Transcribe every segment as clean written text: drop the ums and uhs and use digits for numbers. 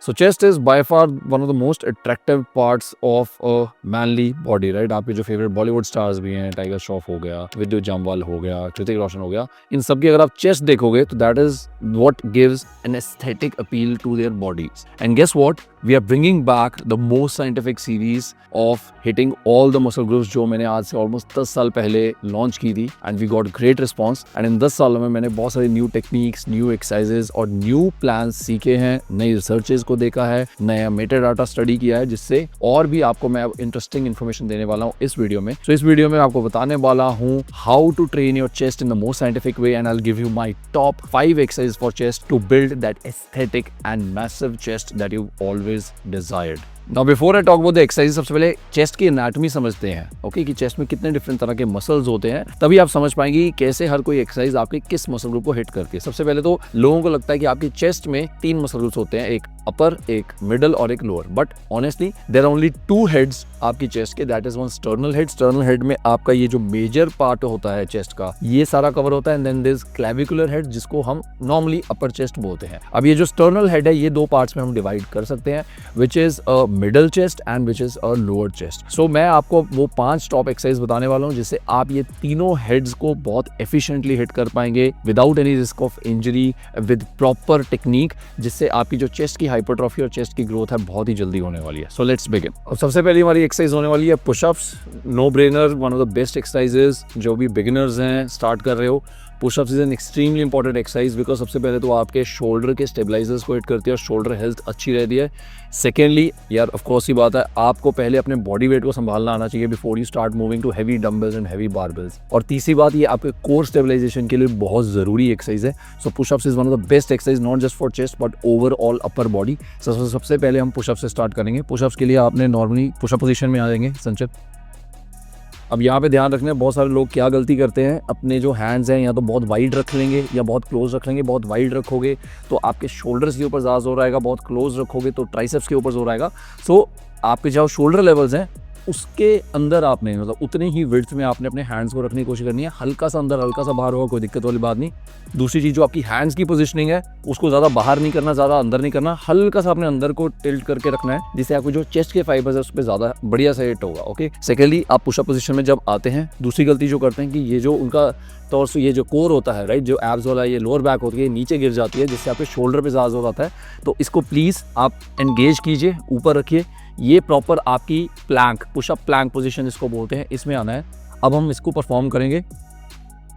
So chest is by far one of the most attractive parts of a manly body, right? आपके जो favourite Bollywood stars भी हैं, tiger Shroff हो गया, विद्युत जामवाल हो गया, ऋतिक रोशन हो गया, इन सब की अगर आप चेस्ट देखोगे तो that is what gives an aesthetic appeal to their bodies. And guess what, we are bringing back the most scientific series of hitting all the muscle groups जो मैंने आज से ऑलमोस्ट 10 साल पहले लॉन्च की थी. And we got great response. And in 10 सालों में मैंने बहुत सारी न्यू टेक्निक्स, न्यू एक्सरसाइजेस और न्यू प्लान सीखे हैं, नई रिसर्चेज को देखा है, नया मेटा डाटा स्टडी किया है, जिससे और भी आपको मैं इंटरेस्टिंग इन्फॉर्मेशन देने वाला हूँ इस वीडियो में. सो इस वीडियो में आपको बताने वाला हूँ how to train your chest in the most scientific way, and I will give you my top 5 exercise for chest to build that aesthetic and massive chest that you always desired. Now before I talk about the exercise, सबसे पहले chest की anatomy समझते हैं. Okay, कि chest में कितने different तरह के मसल्स होते हैं, तभी आप समझ पाएंगे कि कैसे हर कोई एक्सरसाइज आपके किस मसल ग्रुप को हिट करती है. सबसे पहले तो लोगों को लगता है कि आपकी चेस्ट में 3 मसल ग्रुप्स होते हैं, एक अपर, एक मिडल और एक lower. But honestly there are only 2 heads आपकी चेस्ट के. That is one sternal head. Sternal head में आपका ये जो मेजर पार्ट होता है चेस्ट का, ये सारा कवर होता है. And then there is clavicular head, जिसको हम नॉर्मली अपर चेस्ट बोलते हैं. अब ये जो स्टर्नल हेड है, ये 2 पार्ट्स में हम डिवाइड कर सकते हैं, which is a middle chest and which is a lower chest. So मैं आपको वो 5 टॉप एक्सरसाइज बताने वाला हूँ जिससे आप ये तीनों हेड्स को बहुत एफिशिएंटली हिट कर पाएंगे without any risk of injury, with proper technique, जिससे आपकी जो चेस्ट की हाइपरट्रॉफी और चेस्ट की ग्रोथ है बहुत ही जल्दी होने वाली है. So let's begin. अब सबसे पहले हमारी एक्सरसाइज होने वाली है pushups. No brainer, one of the best exercises. जो भी बिगिनर्स हैं, स्टार्ट कर रहे हो, pushups is an extremely important exercise because सबसे पहले तो आपके शोल्डर के स्टेबलाइजर्स को हिट करती है और शोल्डर हेल्थ अच्छी रहती है. सेकेंडली, यार ऑफ कोर्स ही बात है, आपको पहले अपने बॉडी वेट को संभालना आना चाहिए before you start moving to heavy dumbbells and heavy barbells. और तीसरी बात, ये आपके कोर स्टेबलाइजेशन के लिए बहुत ज़रूरी एक्सरसाइज है. So pushups is one of the best exercise, not just for chest but overall upper body. सबसे पहले हम पुशअप से स्टार्ट करेंगे. पुशअप्स के लिए आपने नॉर्मली पुशअप पोजीशन में आ जाएंगे. संचित, अब यहाँ पे ध्यान रखना है, बहुत सारे लोग क्या गलती करते हैं, अपने जो हैंड्स हैं या तो बहुत वाइड रख लेंगे या बहुत क्लोज रख लेंगे. बहुत वाइड रखोगे तो आपके शोल्डर्स के ऊपर ज़्यादा जोर आएगा, बहुत क्लोज रखोगे तो ट्राइसेप्स के ऊपर जोर आएगा. सो आपके जो शोल्डर लेवल्स हैं उसके अंदर आपने, मतलब उतने ही विड्थ में आपने अपने हैंड्स को रखने की कोशिश करनी है. हल्का सा अंदर, हल्का सा बाहर होगा, कोई दिक्कत वाली बात नहीं. दूसरी चीज़, जो आपकी हैंड्स की पोजीशनिंग है उसको ज़्यादा बाहर नहीं करना, ज़्यादा अंदर नहीं करना. हल्का सा अपने अंदर को टिल्ट करके रखना है, जिससे आपको जो चेस्ट के फाइबर्स है उस पर ज़्यादा बढ़िया से हिट होगा. ओके. सेकेंडली, आप पुशअप पोजीशन में जब आते हैं, दूसरी गलती जो करते हैं कि ये जो उनका तौर से ये जो कोर होता है, राइट, जो एब्स वाला ये लोअर बैक होती है, नीचे गिर जाती है, जिससे आपके शोल्डर पे ज़्यादा जोर आता है. तो इसको प्लीज़ आप एंगेज कीजिए, ऊपर रखिए. ये प्रॉपर आपकी प्लैंक, पुशअप प्लैंक पोजीशन इसको बोलते हैं, इसमें आना है. अब हम इसको परफॉर्म करेंगे.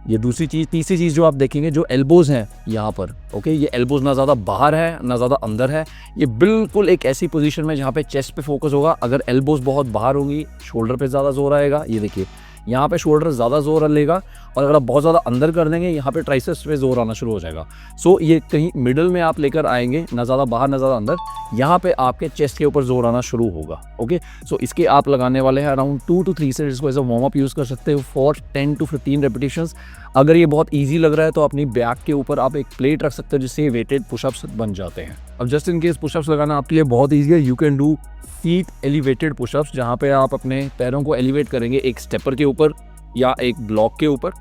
ये दूसरी चीज़. तीसरी चीज़ जो आप देखेंगे, जो एल्बोज़ हैं यहाँ पर, ओके, ये एल्बोज़ ना ज़्यादा बाहर है ना ज़्यादा अंदर है. ये बिल्कुल एक ऐसी पोजीशन में जहाँ पे चेस्ट पे फोकस होगा. अगर एल्बोज़ बहुत बाहर होंगी, शोल्डर पे ज़्यादा जोर आएगा. ये देखिए, यहाँ पे शोल्डर ज़्यादा जोर लेगा, और अगर आप बहुत ज़्यादा अंदर कर देंगे, यहाँ पे ट्राइसेप्स पे जोर आना शुरू हो जाएगा. सो ये कहीं मिडल में आप लेकर आएंगे, ना ज़्यादा बाहर ना ज़्यादा अंदर. यहाँ पे आपके चेस्ट के ऊपर जोर आना शुरू होगा. ओके. सो इसके आप लगाने वाले हैं अराउंड 2 to 3 सेट्स. इसको as a warm up use कर सकते हो फॉर 10 to 15 रेपिटेशंस. अगर ये बहुत ईजी लग रहा है तो अपनी बैक के ऊपर आप एक प्लेट रख सकते हो, जिससे वेटेड पुशअप्स बन जाते हैं. अब जस्ट इन केस पुशअप्स लगाना आपके लिए बहुत ईजी है. You can do feet elevated pushups, जहाँ पे आप अपने पैरों को एलिवेट करेंगे एक स्टेपर के ऊपर या एक ब्लॉक के ऊपर.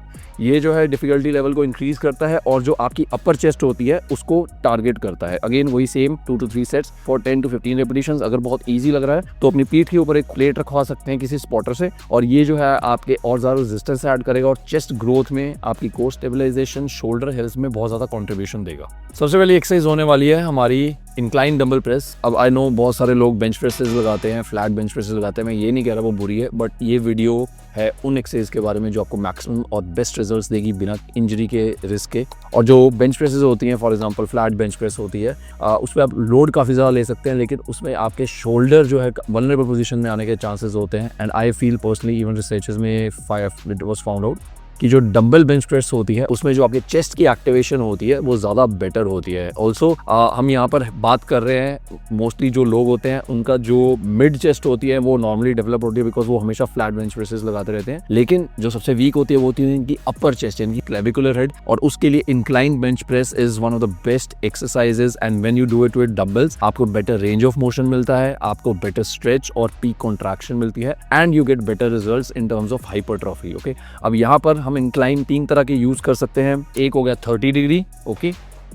ये जो है डिफिकल्टी लेवल को इंक्रीज करता है और जो आपकी अपर चेस्ट होती है उसको टारगेट करता है. अगेन वही same 2 to 3 sets for 10 to 15 repetitions. अगर बहुत इजी लग रहा है तो अपनी पीठ के ऊपर एक प्लेट रखवा सकते हैं किसी स्पॉटर से, और ये जो है आपके और ज़्यादा रेजिस्टेंस ऐड करेगा और चेस्ट ग्रोथ में, आपकी कोर स्टेबलाइजेशन, शोल्डर हेल्थ में बहुत ज़्यादा कॉन्ट्रीब्यूशन देगा. सबसे पहले एक्सरसाइज होने वाली है हमारी इंक्लाइन डंबल प्रेस. अब आई नो बहुत सारे लोग बेंच प्रेसेस लगाते हैं, फ्लैट बेंच प्रेसेस लगाते हैं. मैं ये नहीं कह रहा वो बुरी है, बट ये वीडियो है उन एक्सरसाइज के बारे में जो आपको मैक्सिमम और बेस्ट रिजल्ट्स देगी बिना इंजरी के, रिस्क के. और जो बेंच प्रेसेस होती हैं, for example flat bench press होती है, उस पर आप लोड काफ़ी ज़्यादा ले सकते हैं, लेकिन उसमें आपके शोल्डर जो है वल्नरेबल पोजीशन में आने के चांसेस होते हैं. And I feel personally, even researches में इट वाज फाउंड आउट कि जो डंबल बेंच प्रेस होती है उसमें जो आपके चेस्ट की एक्टिवेशन होती है वो ज़्यादा बेटर होती है. ऑल्सो हम यहाँ पर बात कर रहे हैं मोस्टली जो लोग होते हैं उनका जो मिड चेस्ट होती है वो नॉर्मली डेवलप होती है बिकॉज वो हमेशा फ्लैट बेंच प्रेसेस लगाते रहते हैं. लेकिन जो सबसे वीक होती है वो होती है इनकी अपर चेस्ट, यानी क्लेविकुलर हेड, और उसके लिए incline bench press is one of the best exercises. And when you do it with dumbbells, आपको बेटर रेंज ऑफ मोशन मिलता है, आपको बेटर स्ट्रेच और पीक कॉन्ट्रैक्शन मिलती है, and you get better results in terms of hypertrophy. Okay. अब यहाँ पर हम इंक्लाइन 3 तरह के यूज कर सकते हैं. एक हो गया 30 डिग्री, ओके,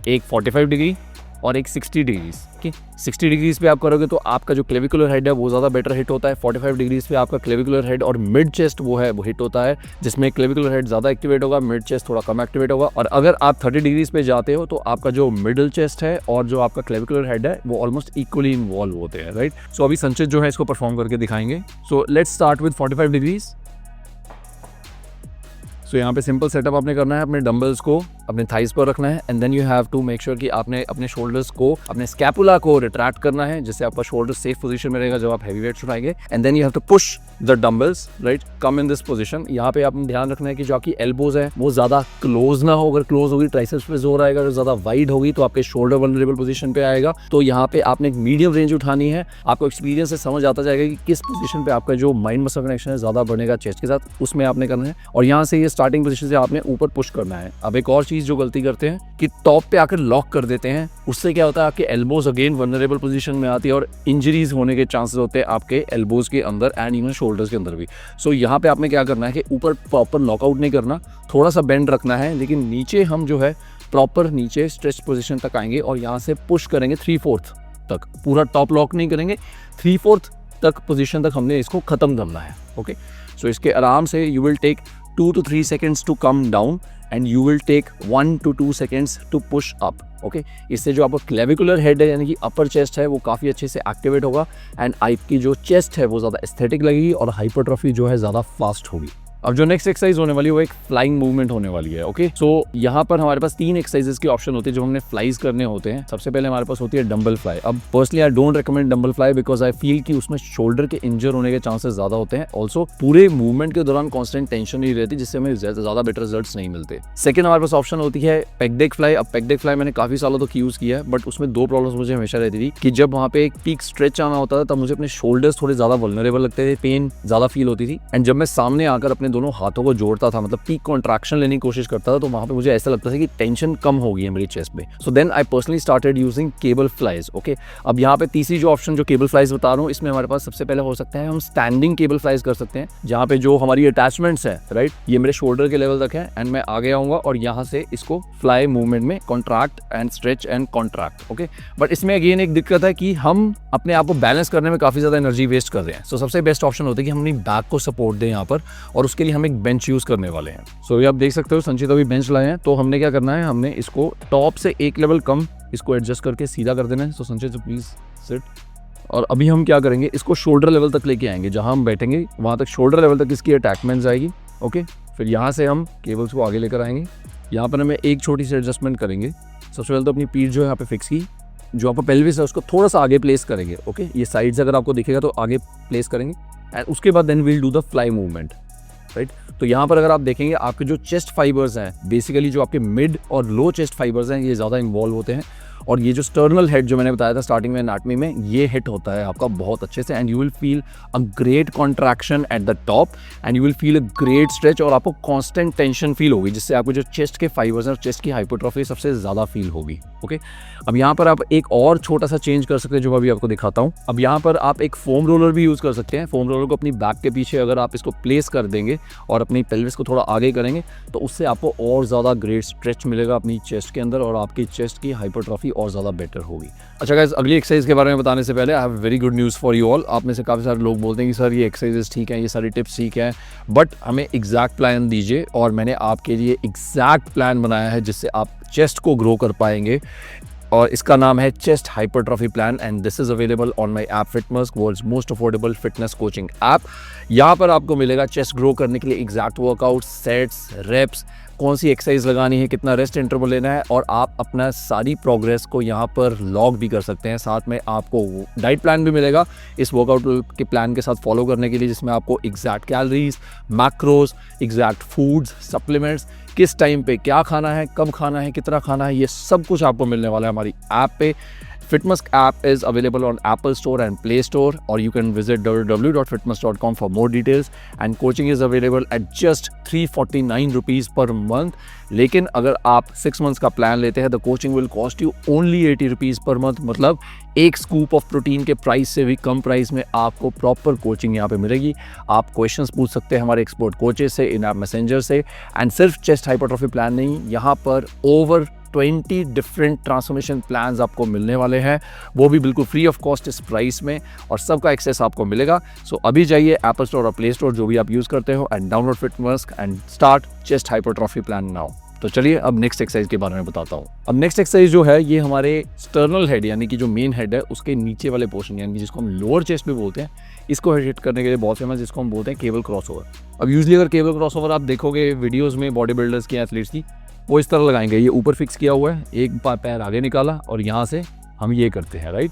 एक 45 डिग्री और एक 60 डिग्रीज। ओके, 60 डिग्रीज पे आप करोगे तो आपका जो क्लेविकुलर हेड है वो ज़्यादा बेटर हिट होता है। 45 डिग्रीज पे आपका क्लेविकुलर हेड और मिड चेस्ट वो है वो हिट होता है, जिसमें क्लेविकुलर हेड ज़्यादा एक्टिवेट होगा, मिड चेस्ट थोड़ा कम एक्टिवेट होगा। और अगर आप 30 डिग्रीज पे जाते हो तो आपका जो मिडिल चेस्ट है और जो आपका क्लेविकुलर हेड है वो ऑलमोस्ट इक्वली इन्वॉल्व होते हैं, राइट। सो अभी संचित जो है इसको परफॉर्म करके दिखाएंगे। So let's start with 45 degrees. So यहाँ पे सिंपल सेटअप आपने करना है, अपने डंबल्स को अपने थाइस पर रखना है and then you have to make sure कि आपने अपने शोल्डर्स को, अपने स्कैपुला को रिट्रैक्ट करना है, जिससे आपका शोल्डर सेफ पोजीशन में रहेगा जब आप हैवी वेट्स उठाएंगे। And then you have to push the dumbbells, right, come in this position. यहाँ पे आपने ध्यान रखना है कि जो आपकी एल्बोज है वो ज्यादा क्लोज ना हो। अगर क्लोज होगी ट्राइसेप्स पे जोर आएगा, अगर ज्यादा वाइड होगी तो आपके शोल्डर वल्नरेबल पोजीशन पे आएगा। तो यहाँ पे आपने एक मीडियम रेंज उठानी है। आपको एक्सपीरियंस से समझ आता जाएगा कि किस पोजीशन पे आपका जो माइंड मसल कनेक्शन है ज्यादा बढ़ेगा चेस्ट के साथ, उसमें आपने करना है। और यहाँ से ये स्टार्टिंग पोजीशन से आपने ऊपर पुश करना है। अब एक और चीज जो गलती करते हैं कि टॉप पे आकर लॉक कर देते हैं, उससे क्या होता है आपके एल्बोज अगेन वल्नरेबल पोजीशन में आती है और इंजरीज होने के चांसेस होते हैं आपके एल्बोज के अंदर एंड इवन शोल्डर्स के अंदर भी। सो यहाँ पे आपने क्या करना है कि ऊपर प्रॉपर लॉकआउट नहीं करना, थोड़ा सा बेंड रखना है, लेकिन नीचे हम जो है प्रॉपर नीचे स्ट्रेच पोजीशन तक आएंगे और यहाँ से पुश करेंगे 3/4 तक। पूरा टॉप लॉक नहीं करेंगे, 3/4 तक पोजीशन तक हमने इसको खत्म करना है। ओके, सो इसके आराम से you will take 2 to 3 seconds to come down and you will take 1 to 2 seconds to push up. Okay, इससे जो आपका क्लेविकुलर हेड है यानी कि अपर चेस्ट है वो काफ़ी अच्छे से एक्टिवेट होगा एंड आपकी जो चेस्ट है वो ज़्यादा एस्थेटिक लगेगी और हाइपरट्रॉफी जो है ज़्यादा फास्ट होगी। अब जो नेक्स्ट एक्सरसाइज होने वाली है वो एक फ्लाइंग मूवमेंट होने वाली है। ओके, सो यहाँ पर हमारे पास 3 एक्सरसाइजेस के ऑप्शन होते हैं जो हमने फ्लाइज करने होते हैं। सबसे पहले हमारे पास होती है डंबल फ्लाई। अब personally I don't recommend dumbbell fly because I feel कि उसमें शोल्डर के इंजर होने के चांसेस ज्यादा होते हैं। ऑल्सो पूरे मूवमेंट के दौरान कॉन्स्टेंट टेंशन नहीं रहती, जिससे हमें ज्यादा बेटर रिजल्ट्स नहीं मिलते। सेकंड हमारे पास ऑप्शन होती है पेग डेक फ्लाई। अब पेग डेक फ्लाई मैंने काफी सालों तक यूज किया है, बट उसमें 2 प्रॉब्लम्स मुझे हमेशा रहती थी कि जब वहाँ पे एक पीक स्ट्रेच आना होता था तब मुझे अपने शोल्डर्स थोड़े ज्यादा वल्नरेबल लगते थे, पेन ज्यादा फील होती थी। एंड जब मैं सामने आकर अपने दोनों हाथों को जोड़ता था, मतलब पीक कॉन्ट्रैक्शन लेने की कोशिश करता था, तो वहां पे मुझे ऐसा लगता था कि टेंशन कम हो गई है मेरी चेस्ट में। So then I personally started using cable flies. Okay, अब यहाँ पे तीसरी जो ऑप्शन जो केबल फ्लाइज बता रहा हूँ, इसमें हमारे पास सबसे पहले हो सकता है हम स्टैंडिंग केबल फ्लाइज कर सकते हैं, जहाँ पे जो हमारी अटैचमेंट्स है, राइट, ये मेरे शोल्डर के लेवल तक है एंड मैं आगे आऊंगा और यहाँ से इसको फ्लाई मूवमेंट में contract and stretch and contract. Okay, but इसमें अगेन एक दिक्कत है कि हम अपने आप को बैलेंस करने में काफी ज्यादा एनर्जी वेस्ट कर रहे हैं। सो सबसे बेस्ट ऑप्शन होता है कि हम अपनी बैक को सपोर्ट दें यहाँ पर, और उसके लिए हम एक बेंच यूज करने वाले हैं। सो आप देख सकते हो संचित अभी बेंच लाए हैं, तो हमने क्या करना है, हमने इसको टॉप से एक लेवल कम इसको एडजस्ट करके सीधा कर देना है। सो संचित प्लीज सिट। और अभी हम क्या करेंगे, इसको शोल्डर लेवल तक लेके आएंगे, जहां हम बैठेंगे वहां तक शोल्डर लेवल तक इसकी अटैचमेंट्स आएगी। ओके, फिर यहाँ से हम केबल्स को आगे लेकर आएंगे। यहाँ पर हमें एक छोटी सी एडजस्टमेंट करेंगे। सबसे पहले तो अपनी पीठ जो है यहाँ पे फिक्स की, जो आपका पेल्विस है उसको थोड़ा सा आगे प्लेस करेंगे। ओके, ये साइड से अगर आपको दिखेगा तो आगे प्लेस करेंगे एंड उसके बाद then we'll do the fly movement, right. तो यहाँ पर अगर आप देखेंगे आपके जो चेस्ट फाइबर्स हैं, बेसिकली जो आपके मिड और लो चेस्ट फाइबर्स हैं, ये ज़्यादा इन्वॉल्व होते हैं। और ये जो स्टर्नल हेड जो मैंने बताया था स्टार्टिंग में एनाटमी में, ये हिट होता है आपका बहुत अच्छे से and you will feel a great contraction at the top and you will feel a great stretch, और आपको कांस्टेंट टेंशन फील होगी, जिससे आपको जो चेस्ट के फाइबर्स हैं और चेस्ट की हाइपरट्रॉफी सबसे ज़्यादा फील होगी। ओके, अब यहाँ पर आप एक और छोटा सा चेंज कर सकते हैं जो मैं अभी आपको दिखाता हूँ। अब यहाँ पर आप एक फोम रोलर भी यूज़ कर सकते हैं। फोम रोलर को अपनी बैक के पीछे अगर आप इसको प्लेस कर देंगे और अपनी पेल्विस को थोड़ा आगे करेंगे तो उससे आपको और ज़्यादा ग्रेट स्ट्रेच मिलेगा अपनी चेस्ट के अंदर और आपकी चेस्ट की हाइपरट्रॉफी और ज़्यादा बेटर होगी। अच्छा गाइस, अगली एक्सरसाइज के बारे में बताने से पहले I have very good news for you all. आप में से काफ़ी सारे लोग बोलते हैं कि सर ये एक्सरसाइजेस ठीक हैं, ये सारी टिप्स ठीक हैं, बट हमें एग्जैक्ट प्लान दीजिए। और मैंने आपके लिए एग्जैक्ट प्लान बनाया है जिससे आप चेस्ट को ग्रो कर पाएंगे, और इसका नाम है chest hypertrophy plan and this is available on my app Fitmust, world's most affordable fitness coaching app. यहाँ पर आपको मिलेगा चेस्ट ग्रो करने के लिए एग्जैक्ट वर्कआउट, सेट्स, रेप्स, कौन सी एक्सरसाइज लगानी है, कितना रेस्ट इंटरवल लेना है, और आप अपना सारी प्रोग्रेस को यहाँ पर लॉग भी कर सकते हैं। साथ में आपको डाइट प्लान भी मिलेगा इस वर्कआउट के प्लान के साथ फॉलो करने के लिए, जिसमें आपको exact calories, macros, exact foods, supplements, किस टाइम पे क्या खाना है, कब खाना है, कितना खाना है, ये सब कुछ आपको मिलने वाला है हमारी ऐप पे। Fitmust app is available on Apple Store and Play Store, or you can visit www.fitmust.com for more details. And coaching is available at just 349 rupees per month. लेकिन अगर आप 6 months का प्लान लेते हैं, the coaching will cost you only 80 rupees per month. मतलब एक scoop of protein के price से भी कम प्राइस में आपको प्रॉपर कोचिंग यहाँ पे मिलेगी। आप क्वेश्चंस पूछ सकते हैं हमारे एक्सपर्ट कोचेस से, इन ऐप मैसेंजर से। एंड सिर्फ चेस्ट हाइपरट्रॉफी प्लान नहीं, यहाँ पर ओवर 20 डिफरेंट ट्रांसफॉर्मेशन प्लान्स आपको मिलने वाले हैं, वो भी बिल्कुल फ्री ऑफ कॉस्ट इस प्राइस में, और सबका एक्सेस आपको मिलेगा। सो अभी जाइए एप्पल स्टोर और प्ले स्टोर जो भी आप यूज़ करते हो and download Fitmust and start chest hypertrophy plan now. तो चलिए अब नेक्स्ट एक्सरसाइज के बारे में बताता हूँ। अब नेक्स्ट एक्सरसाइज जो है ये हमारे स्टर्नल हेड यानी कि जो मेन हेड है उसके नीचे वाले पोर्शन यानी कि जिसको हम लोअर चेस्ट भी बोलते हैं, इसको हिट करने के लिए बहुत फेमस, जिसको हम बोलते हैं केबल क्रॉसओवर। अब यूजली अगर केबल क्रॉसओवर आप देखोगे वीडियोस में बॉडी बिल्डर्स की, एथलीट्स की, वो इस तरह लगाएंगे, ये ऊपर फिक्स किया हुआ है, एक पैर आगे निकाला और यहाँ से हम ये करते हैं, राइट।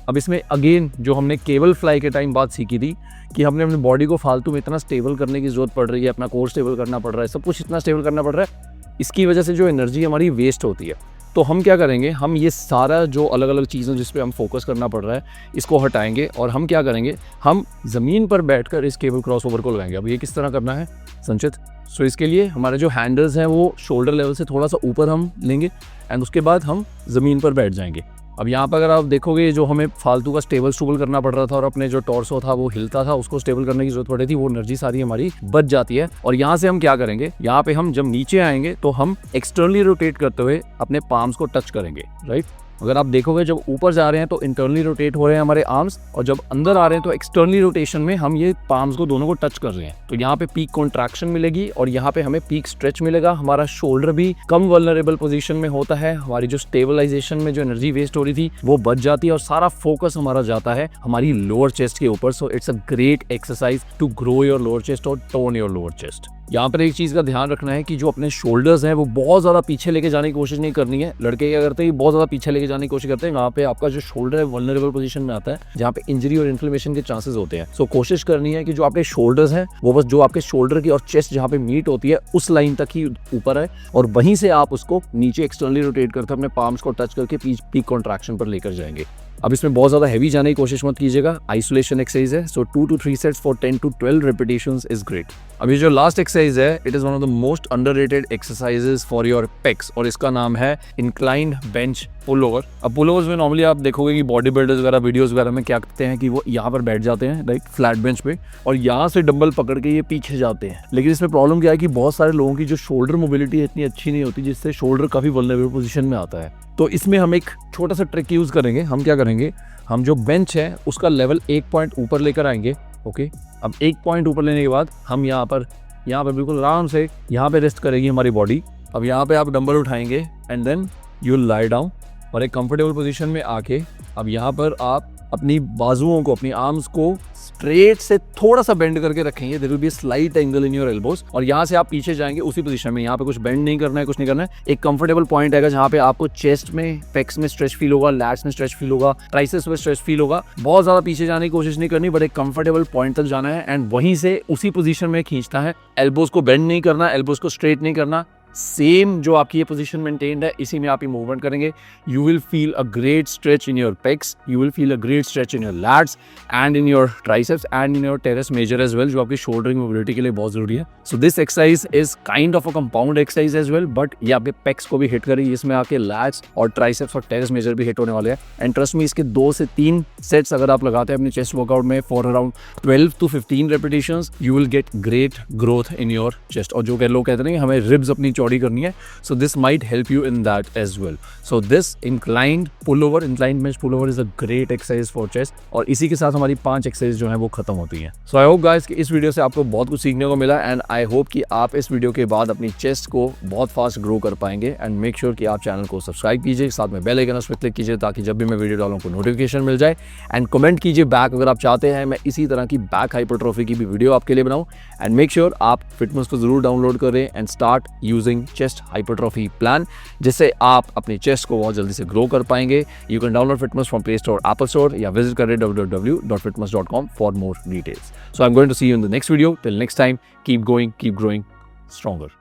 अब इसमें अगेन जो हमने केबल फ्लाई के टाइम बात सीखी थी कि हमने अपनी बॉडी को फालतू में इतना स्टेबल करने की जरूरत पड़ रही है, अपना कोर स्टेबल करना पड़ रहा है, सब कुछ इतना स्टेबल करना पड़ रहा है, इसकी वजह से जो एनर्जी हमारी वेस्ट होती है। तो हम क्या करेंगे, हम ये सारा जो अलग अलग चीज़ें जिस पे हम फोकस करना पड़ रहा है इसको हटाएंगे और हम क्या करेंगे, हम ज़मीन पर बैठकर इस केबल क्रॉसओवर को लगाएंगे। अब ये किस तरह करना है संचित? सो इसके लिए हमारे जो हैंडल्स हैं वो शोल्डर लेवल से थोड़ा सा ऊपर हम लेंगे एंड उसके बाद हम ज़मीन पर बैठ जाएंगे। अब यहाँ पर अगर आप देखोगे जो हमें फालतू का स्टेबल करना पड़ रहा था और अपने जो टॉर्सो था वो हिलता था, उसको स्टेबल करने की जरूरत पड़ी थी, वो एनर्जी सारी हमारी बच जाती है। और यहाँ से हम क्या करेंगे, यहाँ पे हम जब नीचे आएंगे तो हम एक्सटर्नली रोटेट करते हुए अपने पाम्स को टच करेंगे, राइट। अगर आप देखोगे जब ऊपर जा रहे हैं तो इंटरनली रोटेट हो रहे हैं हमारे आर्म्स, और जब अंदर आ रहे हैं तो एक्सटर्नली रोटेशन में हम ये पाम्स को दोनों को टच कर रहे हैं। तो यहाँ पे पीक कॉन्ट्रैक्शन मिलेगी और यहाँ पे हमें पीक स्ट्रेच मिलेगा। हमारा शोल्डर भी कम वल्नरेबल पोजीशन में होता है, हमारी जो स्टेबलाइजेशन में जो एनर्जी वेस्ट हो रही थी वो बच जाती है और सारा फोकस हमारा जाता है हमारी लोअर चेस्ट के ऊपर। So it's a great exercise to grow your lower chest और टोन योर लोअर चेस्ट। यहाँ पर एक चीज़ का ध्यान रखना है कि जो अपने शोल्डर्स हैं वो बहुत ज़्यादा पीछे लेके जाने की कोशिश नहीं करनी है। लड़के क्या करते हैं, बहुत ज़्यादा पीछे लेके जाने की कोशिश करते हैं, वहाँ पे आपका जो शोल्डर है वल्नरेबल पोजीशन में आता है जहाँ पे इंजरी और इन्फ्लेमेशन के चांसेस होते हैं। सो कोशिश करनी है कि जो आपके शोल्डर्स हैं वो बस जो आपके शोल्डर की और चेस्ट जहाँ पे मीट होती है उस लाइन तक ही ऊपर है, और वहीं से आप उसको नीचे एक्सटर्नली रोटेट करते अपने पाम्स को टच करके पीक कॉन्ट्रैक्शन पर लेकर जाएंगे। अब इसमें बहुत ज़्यादा हैवी जाने की कोशिश मत कीजिएगा, आइसोलेशन एक्सरसाइज है। सो 2 to 3 sets for 10 to 12 repetitions is great. अब ये जो लास्ट एक्सरसाइज है it is one of the most underrated exercises for your PECS, और इसका नाम है इंक्लाइंड बेंच पुल ओवर। अब पुल ओवर्स में नॉर्मली आप देखोगे कि बॉडी बिल्डर्स वगैरह वीडियोस वगैरह में क्या करते हैं कि वो यहाँ पर बैठ जाते हैं लाइक फ्लैट बेंच पे, और यहाँ से डंबल पकड़ के ये पीछे जाते हैं। लेकिन इसमें प्रॉब्लम क्या है कि बहुत सारे लोगों की जो शोल्डर मोबिलिटी इतनी अच्छी नहीं होती, जिससे शोल्डर काफ़ी वल्नरेबल पोजीशन में आता है। तो इसमें हम एक छोटा सा ट्रिक यूज़ करेंगे। हम क्या करेंगे, हम जो बेंच है उसका लेवल 1 पॉइंट ऊपर लेकर आएंगे, ओके। अब 1 पॉइंट ऊपर लेने के बाद हम यहाँ पर बिल्कुल आराम से यहाँ पे रेस्ट करेगी हमारी बॉडी। अब यहाँ पे आप डंबल उठाएंगे and then you will lie down, और एक कंफर्टेबल पोजीशन में आके अब यहाँ पर आप अपनी बाजुओं को, अपनी आर्म्स को स्ट्रेट से थोड़ा सा बेंड करके रखेंगे। There will be slight angle in your elbows, और यहाँ से आप पीछे जाएंगे उसी पोजीशन में। यहाँ पे कुछ बेंड नहीं करना है, कुछ नहीं करना है। एक कंफर्टेबल पॉइंट आएगा जहाँ पे आपको चेस्ट में, पेक्स में स्ट्रेच फील होगा, लैट्स में स्ट्रेच फील होगा, ट्राइसेप्स में स्ट्रेच फील होगा। बहुत ज्यादा पीछे जाने की कोशिश नहीं करनी, बट एक कंफर्टेबल पॉइंट तक जाना है एंड वहीं से उसी पोजीशन में खींचना है। एल्बोज को बेंड नहीं करना, एल्बोज को स्ट्रेट नहीं करना, सेम जो आपकी ये पोजीशन मेंटेन्ड है इसी में आप ये मूवमेंट करेंगे। You will feel a great stretch in your pecs, you will feel a great stretch in your lats and in your triceps and in your teres major as well, जो आपकी shoulder mobility के लिए बहुत जरूरी है। So this exercise is kind of a compound exercise as well, but ये आपके PECS को भी हिट करेगी। इसमें आपके लैट्स और ट्राइसेप्स और टेरेस मेजर भी हिट होने वाले हैं। एंड ट्रस्ट मी, इसके 2 से 3 सेट्स अगर आप लगाते हैं अपने चेस्ट वर्कआउट में for around 12 to 15 repetitions, you will get great growth in your chest। और जो लोग कहते हैं हमें रिब्स अपनी चौड़ी करनी है, so this might help you in that as well। so this inclined bench pullover is a great exercise for chest, और इसी के साथ हमारी 5 एक्सरसाइज जो है वो खत्म होती हैं। so I hope guys कि इस वीडियो से आपको बहुत कुछ सीखने को मिला, एंड आई होप कि आप इस वीडियो के बाद अपनी चेस्ट को बहुत फास्ट ग्रो कर पाएंगे। एंड मेक श्योर कि आप चैनल को सब्सक्राइब कीजिए, साथ में बेल आइकन उस पर क्लिक कीजिए ताकि जब भी मैं वीडियो डालूं को नोटिफिकेशन मिल जाए। एंड कमेंट कीजिए बैक अगर आप चाहते हैं मैं इसी तरह की बैक हाइपरट्रॉफी की भी वीडियो आपके लिए बनाऊं। एंड मेक श्योर आप फिटमस्क को जरूर डाउनलोड करें and start using chest hypertrophy plan, जिससे आप अपनी चेस्ट को बहुत जल्दी से ग्रो कर पाएंगे। You can download Fitmust from Play Store, Apple Store, या विजिट करें www.fitmust.com for more details. So I am going to see you in the next video. Till next time, keep going, keep growing stronger.